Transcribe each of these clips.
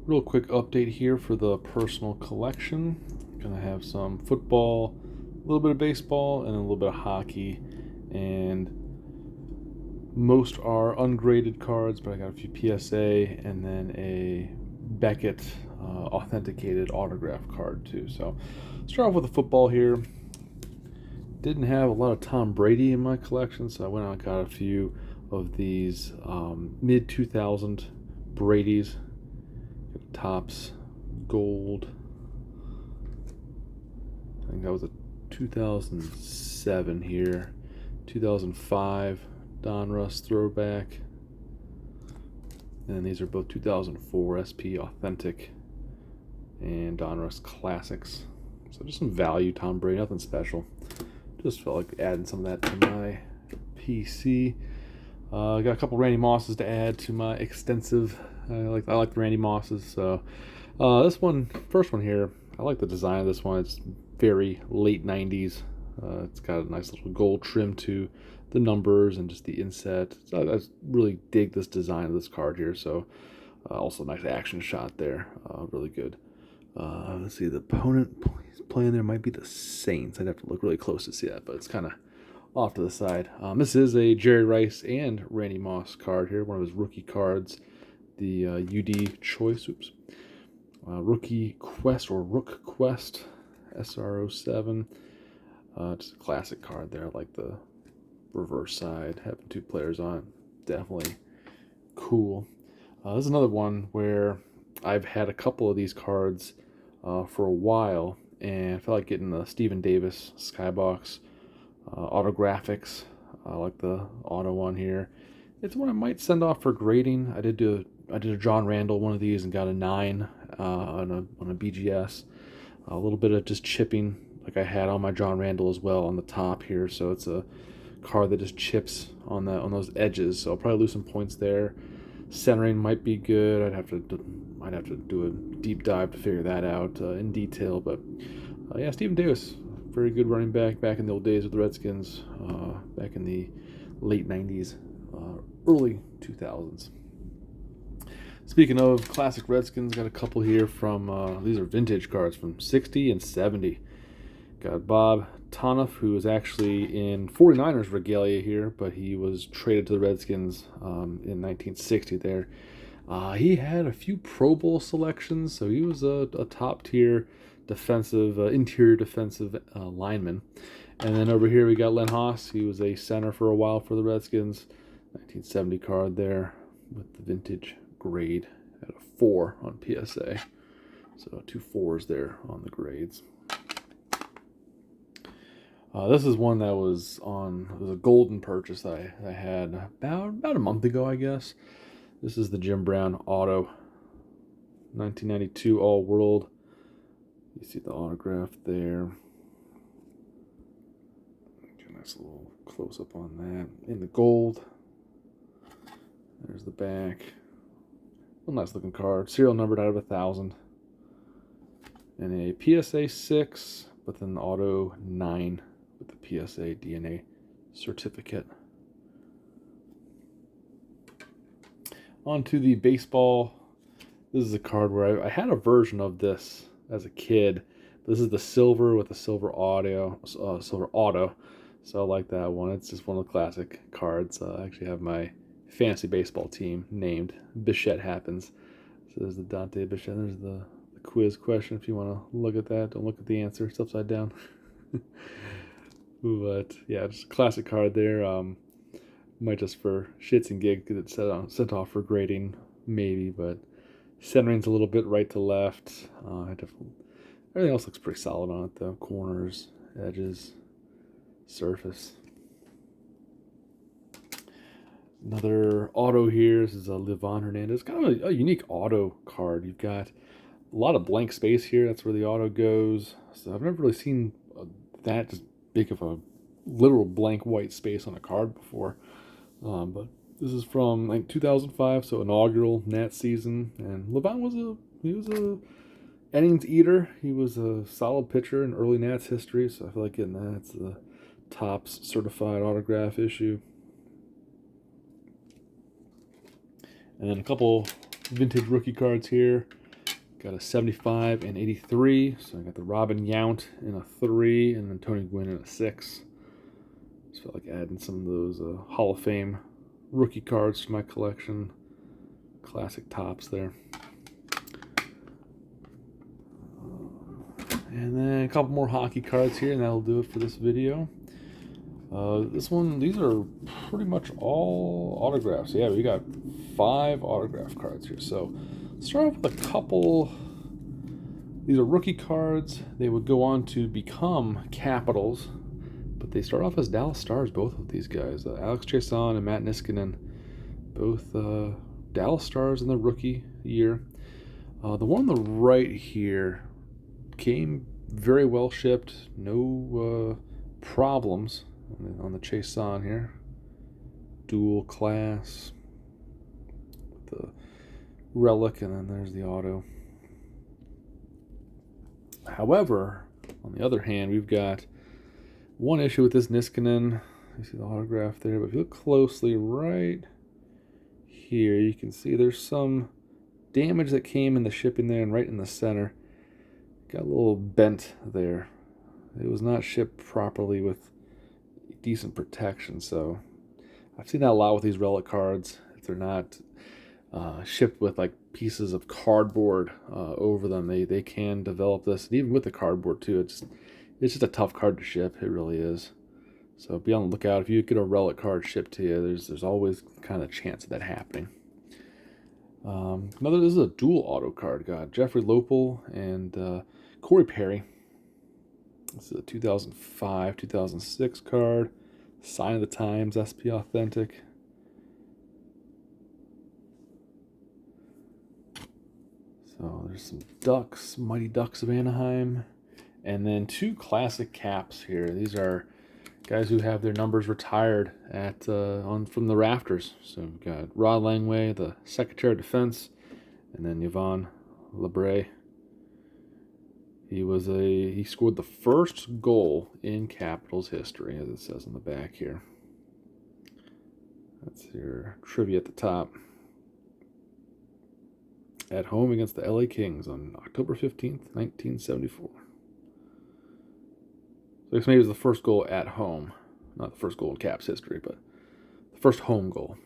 Real quick update here for the personal collection. Gonna have some football, a little bit of baseball, and a little bit of hockey. And most are ungraded cards, but I got a few PSA and then a Beckett authenticated autograph card too. So start off with the football here. Didn't have a lot of Tom Brady in my collection, so I went out and got a few of these mid 2000 Brady's. Topps gold. I think that was a 2007 here. 2005 Donruss throwback. And then these are both 2004 SP Authentic and Donruss Classics. So just some value Tom Brady, nothing special. Just felt like adding some of that to my PC. I got a couple Randy Mosses to add to my extensive. I like the Randy Mosses. So first one here, I like the design of this one. It's very late '90s. It's got a nice little gold trim to the numbers and just the inset. So I really dig this design of this card here. So also a nice action shot there. Really good. Let's see, the opponent playing there might be the Saints. I'd have to look really close to see that, but it's kind of off to the side. This is a Jerry Rice and Randy Moss card here, one of his rookie cards, the UD Choice. Rookie Quest or Rook Quest SR07. Just a classic card there. I like the reverse side, having two players on it. Definitely cool. This is another one where I've had a couple of these cards for a while, and I felt like getting the Stephen Davis Skybox autographics. I like the auto one here. It's one I might send off for grading. I did a John Randall one of these and got a 9 on a BGS. A little bit of just chipping, like I had on my John Randall as well on the top here. So it's a card that just chips on those edges. So I'll probably lose some points there. Centering might be good. I'd have to do a deep dive to figure that out in detail. But yeah, Stephen Davis, very good running back in the old days with the Redskins, back in the late '90s, early 2000s. Speaking of classic Redskins, got a couple here from these are vintage cards from '60 and '70. Got Bob Tonuff, who was actually in 49ers regalia here, but he was traded to the Redskins in 1960 there. He had a few Pro Bowl selections, so he was a top tier defensive, interior defensive lineman. And then over here we got Len Haas. He was a center for a while for the Redskins. 1970 card there with the vintage grade at a 4 on PSA. So 2 4s there on the grades. This is one that was a golden purchase that I had about a month ago, I guess. This is the Jim Brown Auto, 1992 All World. You see the autograph there. Get a nice little close up on that. In the gold. There's the back. A nice looking card. Serial numbered out of 1,000. And a PSA 6, but then the Auto 9 with the PSA DNA certificate. On to the baseball. This is a card where I had a version of this as a kid. This is the silver with the silver auto. So I like that one. It's just one of the classic cards. I actually have my fantasy baseball team named Bichette Happens. So there's the Dante Bichette. There's the quiz question if you want to look at that. Don't look at the answer. It's upside down. But yeah, just a classic card there. Might just for shits and gigs get it sent off for grading, maybe, but centering's a little bit right to left. Everything else looks pretty solid on it though. Corners, edges, surface. Another auto here. This is a Livan Hernandez. Kind of a unique auto card. You've got a lot of blank space here. That's where the auto goes. So I've never really seen that just big of a literal blank white space on a card before. But this is from like 2005, so inaugural Nats season. And Livan was a innings eater. He was a solid pitcher in early Nats history. So I feel like getting that. It's the Topps certified autograph issue. And then a couple vintage rookie cards here. Got a 75 and 83. So I got the Robin Yount in a 3 and then Tony Gwynn in a 6. Just felt like adding some of those Hall of Fame rookie cards to my collection. Classic tops there. And then a couple more hockey cards here, and that'll do it for this video. These are pretty much all autographs. Yeah, we got 5 autograph cards here. So let's start off with a couple. These are rookie cards. They would go on to become Capitals, but they start off as Dallas Stars, both of these guys. Alex Chiasson and Matt Niskanen, both Dallas Stars in the rookie year. The one on the right here came very well shipped. No problems on the Chiasson here. Dual class. The relic, and then there's the auto. However, on the other hand, we've got one issue with this Niskanen. You see the autograph there, but if you look closely right here, you can see there's some damage that came in the shipping there, and right in the center. Got a little bent there. It was not shipped properly with decent protection, so I've seen that a lot with these relic cards. If they're not shipped with like pieces of cardboard over them, they can develop this. And even with the cardboard too, it's just a tough card to ship. It really is. So be on the lookout. If you get a relic card shipped to you, there's always kind of a chance of that happening. This is a dual auto card. Got Jeffrey Lopel and Corey Perry. This is a 2005, 2006 card. Sign of the Times, SP Authentic. So there's some Ducks, Mighty Ducks of Anaheim. And then 2 classic caps here. These are guys who have their numbers retired from the rafters. So we've got Rod Langway, the Secretary of Defense, and then Yvon Labre. He scored the first goal in Capitals history, as it says on the back here. That's your trivia at the top. At home against the LA Kings on October 15th, 1974. So this maybe was the first goal at home. Not the first goal in Caps history, but the first home goal.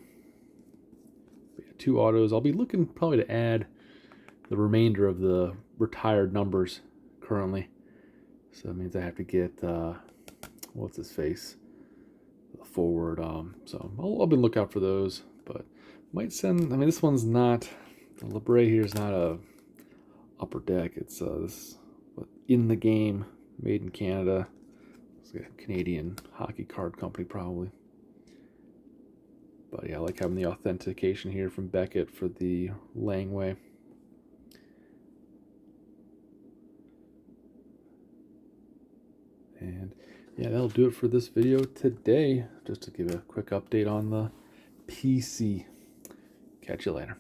We got 2 autos. I'll be looking probably to add the remainder of the retired numbers currently. So that means I have to get, what's his face? The forward. So I'll be on the lookout for those. But might send, this one's not, the Labre here is not a upper deck. It's this in the game, made in Canada. It's a Canadian hockey card company probably. But yeah, I like having the authentication here from Beckett for the Langway. And yeah, that'll do it for this video today. Just to give a quick update on the PC. Catch you later.